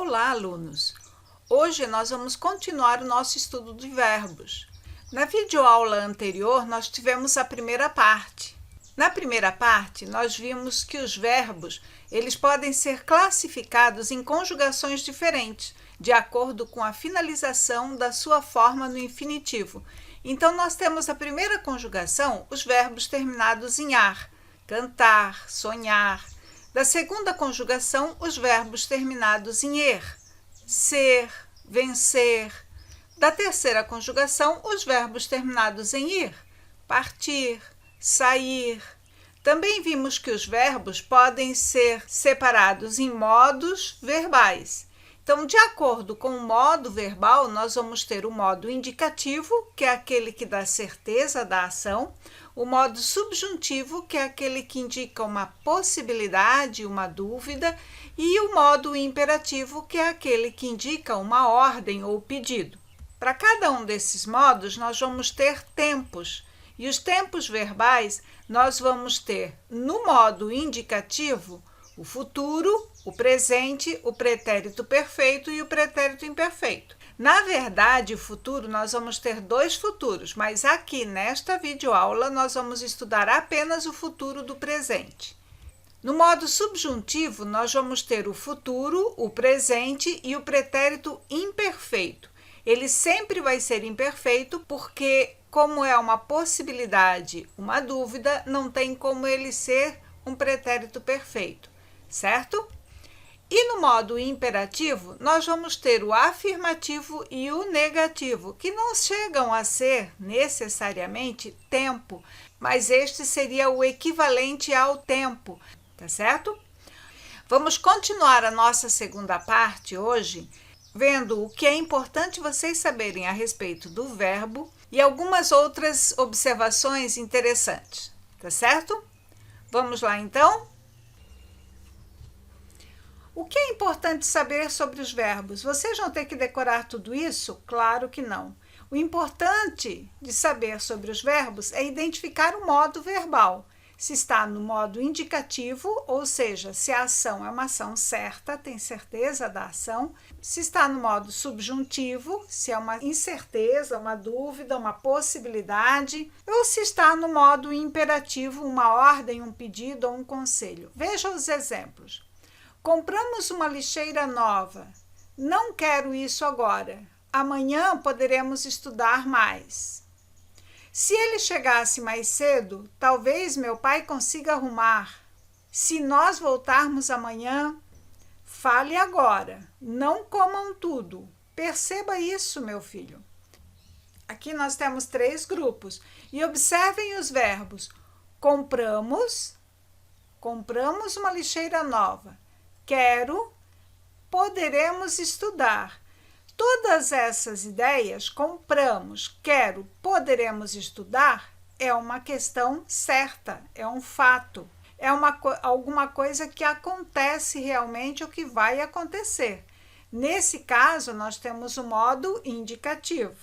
Olá, alunos! Hoje nós vamos continuar o nosso estudo de verbos. Na videoaula anterior, nós tivemos a primeira parte. Na primeira parte, nós vimos que os verbos eles podem ser classificados em conjugações diferentes, de acordo com a finalização da sua forma no infinitivo. Então, nós temos a primeira conjugação, os verbos terminados em ar, cantar, sonhar. Da segunda conjugação, os verbos terminados em er, ser, vencer. Da terceira conjugação, os verbos terminados em ir, partir, sair. Também vimos que os verbos podem ser separados em modos verbais. Então, de acordo com o modo verbal, nós vamos ter o modo indicativo, que é aquele que dá certeza da ação, o modo subjuntivo, que é aquele que indica uma possibilidade, uma dúvida, e o modo imperativo, que é aquele que indica uma ordem ou pedido. Para cada um desses modos, nós vamos ter tempos, e os tempos verbais nós vamos ter no modo indicativo o futuro, o presente, o pretérito perfeito e o pretérito imperfeito. Na verdade, o futuro nós vamos ter dois futuros, mas aqui nesta videoaula nós vamos estudar apenas o futuro do presente. No modo subjuntivo, nós vamos ter o futuro, o presente e o pretérito imperfeito. Ele sempre vai ser imperfeito porque, como é uma possibilidade, uma dúvida, não tem como ele ser um pretérito perfeito, certo? E no modo imperativo, nós vamos ter o afirmativo e o negativo, que não chegam a ser necessariamente tempo, mas este seria o equivalente ao tempo, tá certo? Vamos continuar a nossa segunda parte hoje, vendo o que é importante vocês saberem a respeito do verbo e algumas outras observações interessantes, tá certo? Vamos lá então? O que é importante saber sobre os verbos? Vocês vão ter que decorar tudo isso? Claro que não. O importante de saber sobre os verbos é identificar o modo verbal. Se está no modo indicativo, ou seja, se a ação é uma ação certa, tem certeza da ação. Se está no modo subjuntivo, se é uma incerteza, uma dúvida, uma possibilidade. Ou se está no modo imperativo, uma ordem, um pedido ou um conselho. Veja os exemplos. Compramos uma lixeira nova. Não quero isso agora. Amanhã poderemos estudar mais. Se ele chegasse mais cedo, talvez meu pai consiga arrumar. Se nós voltarmos amanhã, fale agora. Não comam tudo. Perceba isso, meu filho. Aqui nós temos 3 grupos. E observem os verbos. Compramos uma lixeira nova. Quero, poderemos estudar. Todas essas ideias, compramos, quero, poderemos estudar, é uma questão certa, é um fato, é alguma coisa que acontece realmente ou que vai acontecer. Nesse caso, nós temos o modo indicativo.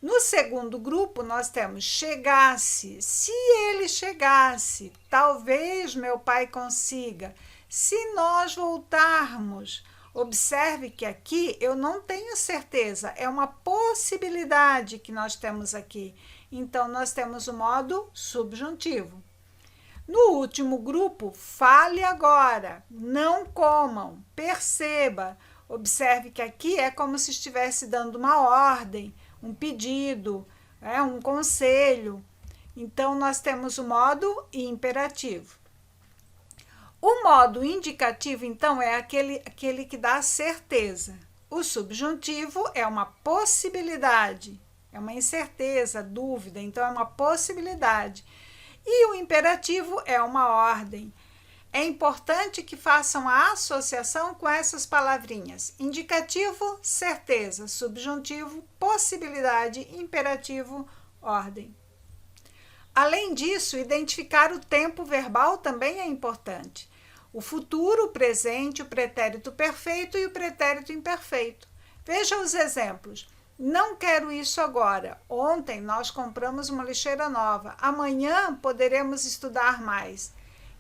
No segundo grupo, nós temos chegasse, se ele chegasse, talvez meu pai consiga. Se nós voltarmos, observe que aqui eu não tenho certeza, é uma possibilidade que nós temos aqui. Então, nós temos o modo subjuntivo. No último grupo, fale agora, não comam, perceba. Observe que aqui é como se estivesse dando uma ordem, um pedido, um conselho. Então, nós temos o modo imperativo. O modo indicativo, então, é aquele que dá certeza. O subjuntivo é uma possibilidade, é uma incerteza, dúvida, então é uma possibilidade. E o imperativo é uma ordem. É importante que façam a associação com essas palavrinhas. Indicativo, certeza. Subjuntivo, possibilidade. Imperativo, ordem. Além disso, identificar o tempo verbal também é importante. O futuro, o presente, o pretérito perfeito e o pretérito imperfeito. Veja os exemplos. Não quero isso agora. Ontem nós compramos uma lixeira nova. Amanhã poderemos estudar mais.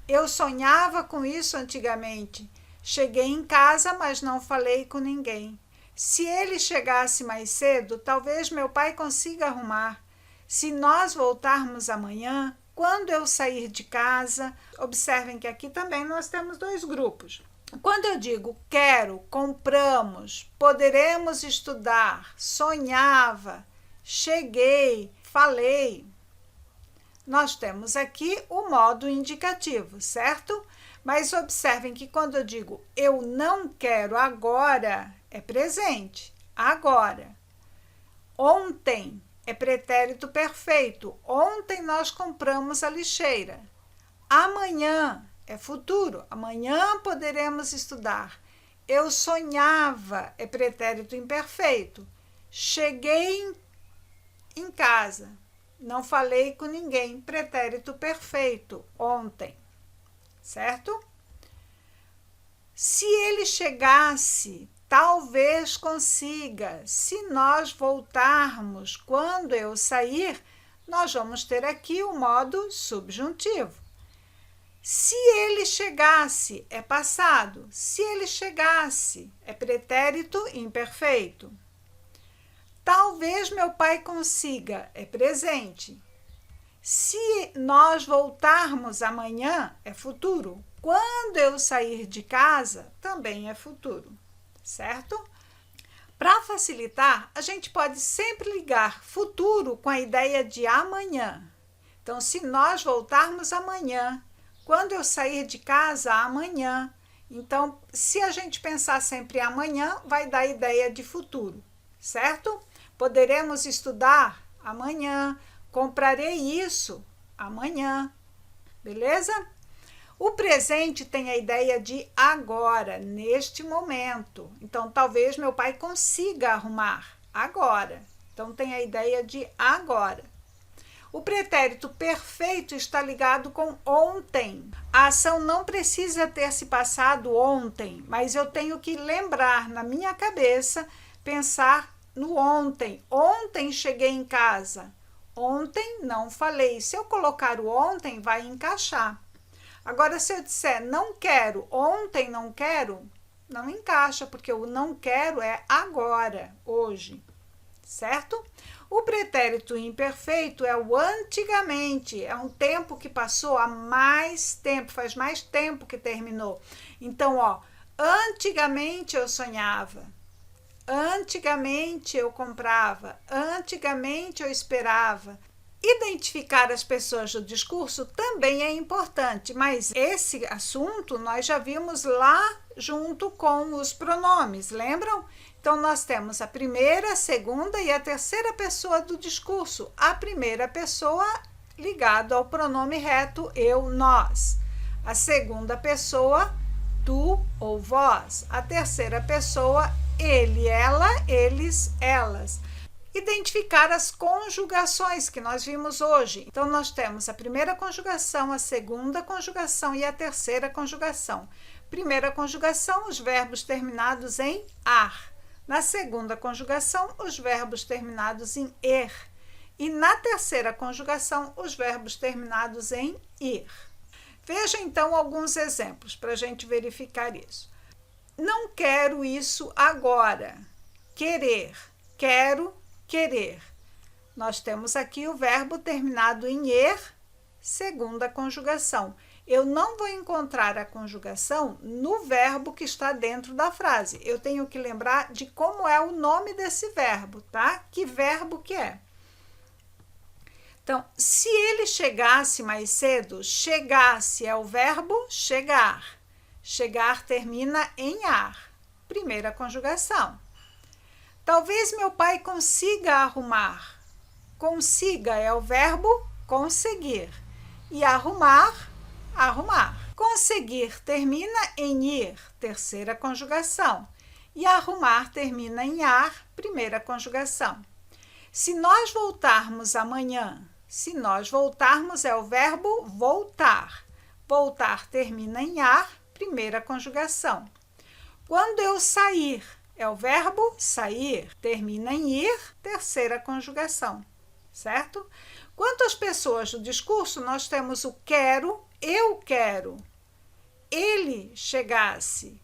Eu sonhava com isso antigamente. Cheguei em casa, mas não falei com ninguém. Se ele chegasse mais cedo, talvez meu pai consiga arrumar. Se nós voltarmos amanhã, quando eu sair de casa, observem que aqui também nós temos dois grupos. Quando eu digo quero, compramos, poderemos estudar, sonhava, cheguei, falei, nós temos aqui o modo indicativo, certo? Mas observem que quando eu digo eu não quero agora, é presente, agora. Ontem é pretérito perfeito. Ontem nós compramos a lixeira. Amanhã é futuro. Amanhã poderemos estudar. Eu sonhava é pretérito imperfeito. Cheguei em casa. Não falei com ninguém. Pretérito perfeito. Ontem. Certo? Se ele chegasse, talvez consiga. Se nós voltarmos quando eu sair, nós vamos ter aqui o modo subjuntivo. Se ele chegasse, é passado. Se ele chegasse, é pretérito imperfeito. Talvez meu pai consiga, é presente. Se nós voltarmos amanhã, é futuro. Quando eu sair de casa, também é futuro, certo? Para facilitar, a gente pode sempre ligar futuro com a ideia de amanhã. Então, se nós voltarmos amanhã, quando eu sair de casa, amanhã. Então, se a gente pensar sempre amanhã, vai dar a ideia de futuro, certo? Poderemos estudar amanhã, comprarei isso amanhã, beleza? O presente tem a ideia de agora, neste momento. Então, talvez meu pai consiga arrumar agora. Então, tem a ideia de agora. O pretérito perfeito está ligado com ontem. A ação não precisa ter se passado ontem, mas eu tenho que lembrar na minha cabeça, pensar no ontem. Ontem cheguei em casa. Ontem não falei. Se eu colocar o ontem, vai encaixar. Agora, se eu disser não quero, ontem não quero, não encaixa, porque o não quero é agora, hoje, certo? O pretérito imperfeito é o antigamente, é um tempo que passou há mais tempo, faz mais tempo que terminou. Então, ó, antigamente eu sonhava, antigamente eu comprava, antigamente eu esperava. Identificar as pessoas do discurso também é importante, mas esse assunto nós já vimos lá junto com os pronomes, lembram? Então, nós temos a primeira, a segunda e a terceira pessoa do discurso. A primeira pessoa ligado ao pronome reto eu, nós. A segunda pessoa, tu ou vós. A terceira pessoa, ele, ela, eles, elas. Identificar as conjugações que nós vimos hoje. Então, nós temos a primeira conjugação, a segunda conjugação e a terceira conjugação. Primeira conjugação, os verbos terminados em ar. Na segunda conjugação, os verbos terminados em er. E na terceira conjugação, os verbos terminados em ir. Veja, então, alguns exemplos para a gente verificar isso. Não quero isso agora. Querer. Quero, querer. Nós temos aqui o verbo terminado em er, segunda conjugação. Eu não vou encontrar a conjugação no verbo que está dentro da frase. Eu tenho que lembrar de como é o nome desse verbo, tá? Que verbo que é. Então, se ele chegasse mais cedo, chegasse é o verbo chegar. Chegar termina em ar, primeira conjugação. Talvez meu pai consiga arrumar. Consiga é o verbo conseguir. E arrumar, arrumar. Conseguir termina em ir, terceira conjugação. E arrumar termina em ar, primeira conjugação. Se nós voltarmos amanhã, se nós voltarmos é o verbo voltar. Voltar termina em ar, primeira conjugação. Quando eu sair, é o verbo sair, termina em ir, terceira conjugação, certo? Quanto às pessoas do discurso, nós temos o quero, eu quero. Ele chegasse,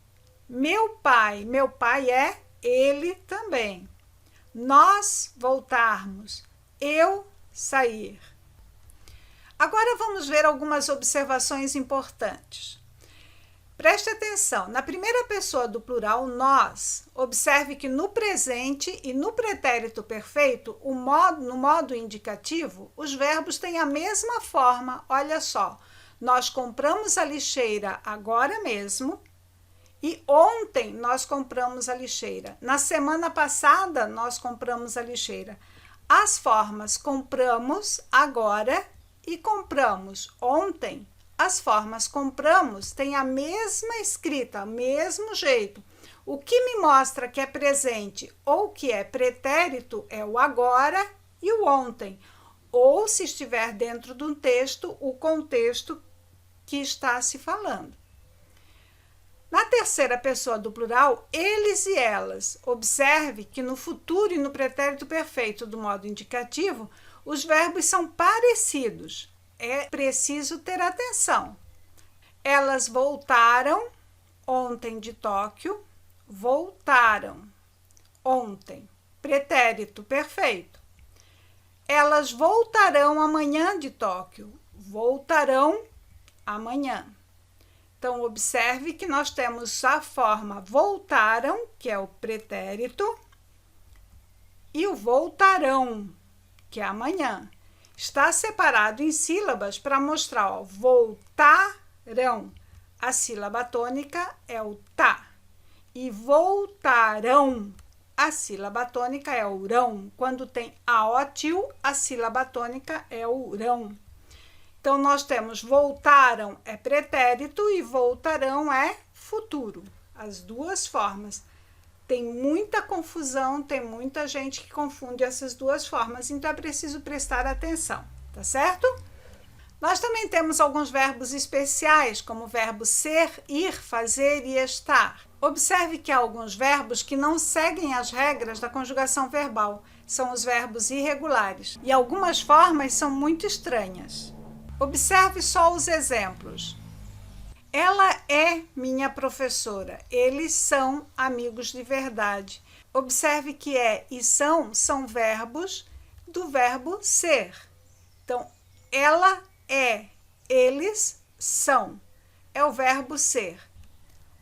Meu pai é ele também. Nós voltarmos, eu sair. Agora vamos ver algumas observações importantes. Preste atenção, na primeira pessoa do plural, nós, observe que no presente e no pretérito perfeito, no modo indicativo, os verbos têm a mesma forma, olha só. Nós compramos a lixeira agora mesmo e ontem nós compramos a lixeira. Na semana passada nós compramos a lixeira. As formas compramos agora e compramos ontem. As formas compramos têm a mesma escrita, o mesmo jeito. O que me mostra que é presente ou que é pretérito é o agora e o ontem. Ou, se estiver dentro de um texto, o contexto que está se falando. Na terceira pessoa do plural, eles e elas. Observe que no futuro e no pretérito perfeito do modo indicativo, os verbos são parecidos. É preciso ter atenção. Elas voltaram ontem de Tóquio. Voltaram ontem. Pretérito perfeito. Elas voltarão amanhã de Tóquio. Voltarão amanhã. Então, observe que nós temos a forma voltaram, que é o pretérito, e o voltarão, que é amanhã. Está separado em sílabas para mostrar, ó, voltarão. A sílaba tônica é o tá. E voltarão. A sílaba tônica é o rão. Quando tem aótil, a sílaba tônica é o rão. Então, nós temos voltaram é pretérito e voltarão é futuro. As duas formas. Tem muita confusão, tem muita gente que confunde essas duas formas, então é preciso prestar atenção, tá certo? Nós também temos alguns verbos especiais, como o verbo ser, ir, fazer e estar. Observe que há alguns verbos que não seguem as regras da conjugação verbal. São os verbos irregulares. E algumas formas são muito estranhas. Observe só os exemplos. Ela é minha professora. Eles são amigos de verdade. Observe que é e são verbos do verbo ser. Então, ela é, eles são. É o verbo ser.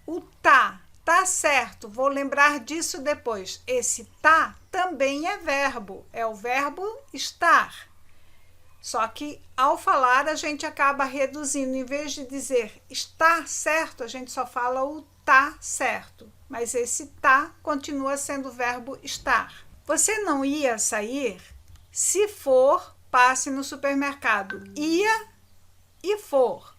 O tá certo. Vou lembrar disso depois. Esse tá também é verbo. É o verbo estar. Só que, ao falar, a gente acaba reduzindo. Em vez de dizer estar certo, a gente só fala o tá certo. Mas esse tá continua sendo o verbo estar. Você não ia sair? Se for, passe no supermercado. Ia e for.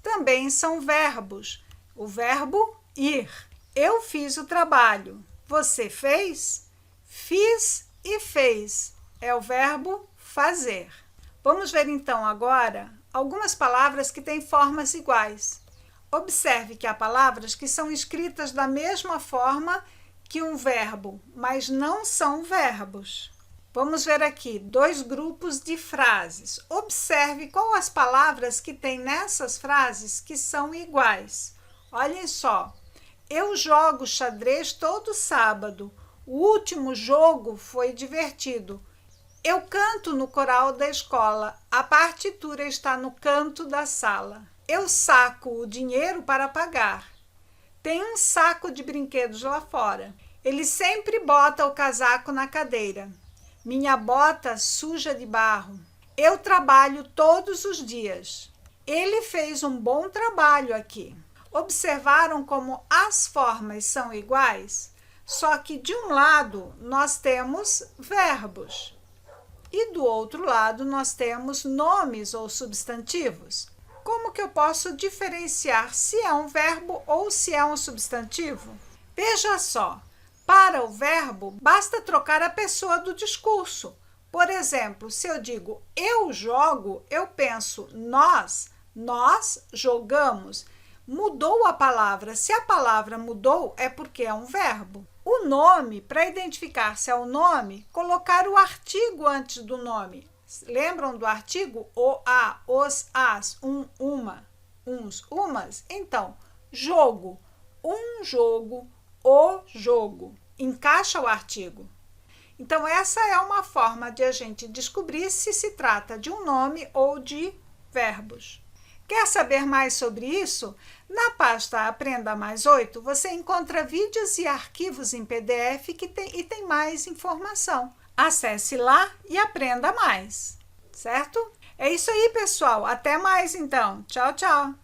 Também são verbos. O verbo ir. Eu fiz o trabalho. Você fez? Fiz e fez. É o verbo fazer. Vamos ver então agora algumas palavras que têm formas iguais. Observe que há palavras que são escritas da mesma forma que um verbo, mas não são verbos. Vamos ver aqui 2 grupos de frases. Observe quais as palavras que tem nessas frases que são iguais. Olhem só. Eu jogo xadrez todo sábado. O último jogo foi divertido. Eu canto no coral da escola. A partitura está no canto da sala. Eu saco o dinheiro para pagar. Tem um saco de brinquedos lá fora. Ele sempre bota o casaco na cadeira. Minha bota suja de barro. Eu trabalho todos os dias. Ele fez um bom trabalho aqui. Observaram como as formas são iguais? Só que de um lado nós temos verbos. E do outro lado, nós temos nomes ou substantivos. Como que eu posso diferenciar se é um verbo ou se é um substantivo? Veja só, para o verbo, basta trocar a pessoa do discurso. Por exemplo, se eu digo eu jogo, eu penso nós jogamos. Mudou a palavra. Se a palavra mudou, é porque é um verbo. O nome, para identificar se é o nome, colocar o artigo antes do nome. Lembram do artigo? O, a, os, as, um, uma, uns, umas? Então, jogo. um jogo, o jogo. Encaixa o artigo. Então, essa é uma forma de a gente descobrir se se trata de um nome ou de verbos. Quer saber mais sobre isso? Na pasta Aprenda Mais 8, você encontra vídeos e arquivos em PDF e tem mais informação. Acesse lá e aprenda mais, certo? É isso aí, pessoal. Até mais, então. Tchau, tchau.